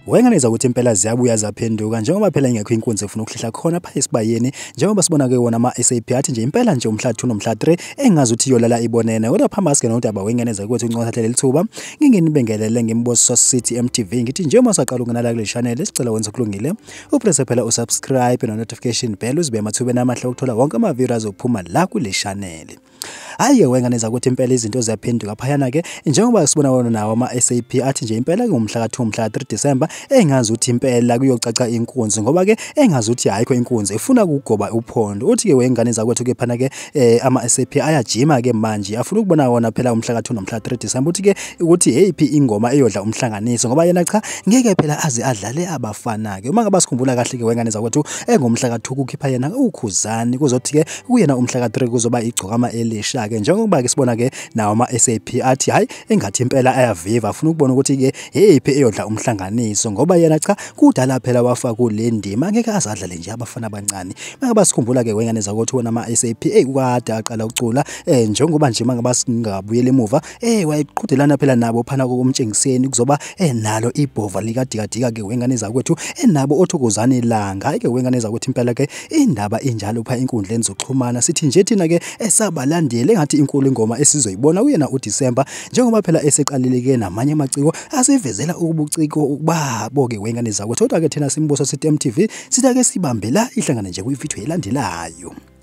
Wenganeza ukuthi impela ziyabuya zaphenduka njengoba phela ingekho inkunzi efuna ukuhlehla khona pha esibayeni njengoba sibona ke wona ama-SAP athi nje impela nje umhla 2 nomhla 3 engazi ukuthi yolala ibonene kodwa phambi asike nodaba wenganeza ukuthi unqothathele lithuba ngingenibengelele ngimboso City MTV ngithi njengoba saqala ukunala kule channel sicela wenze kulungile upress phela usubscribe no notification bell uzibe emathubeni amahle ukuthola wonke ama-video azophuma la kule channel. Hayi wenganeza ukuthi impela izinto ziyaphenduka phayana ke njengoba sibona wona nawo ama-SAP athi nje impela ngomhla ka2 umhla 3 December engazi ukuthi impela kuyocaca inkunzi ngoba ke engazi ukuthi hayikho inkunzi efuna ukugoba uphondo uthi ke wenganeza kwethu ke phana ke ama-SAP ayajima ke manje afuna ukubona wona phela umhla ka2 nomhla 3 December uthi ke ukuthi heyiphi ingoma eyodla umhlanganiso ngoba yena cha ngeke phela aze adlale abafana ke uma ngabe sikhumbula kahle ke wenganeza kwethu engomhla ka2 kukhipha yena ukhuzani kuzothi ke kuyena umhla ka3 kuzoba Igcokama Elitsha ke njengoba ke sibona ke nawo ama-SAP athi hayi engathi impela ayaviva afuna ukubona ukuthi ke heyiphi eyodla umhlanganiso ngoba yena cha kudala phela wafa kule ndima ngeke azadlale nje abafana abancane manje basikhumbula ke wenganeza ukuthi wona ama-SAP ukade aqala ucula njengoba nje manje basingabuyela emuva wayeqhudelana phela nabo phana kokumtshengiseni kuzoba nalo ibhova likadikadika ke wenganeza kwethu nabo othokozane ilanga hayi ke wenganeza ukuthi impela ke indaba injalo pha inkundleni zokuxhumana sithi nje thina ke esabalandeli engathi inkulu ingoma esizoyibona uyena uDecember njengoba phela eseqalile ke namanye amaciko asivezela ubuciko babo ke wenganeza kwethu kodwa ke thina simbuso City MTV sitake sibambe la ihlangane nje kwivideo elandelayo.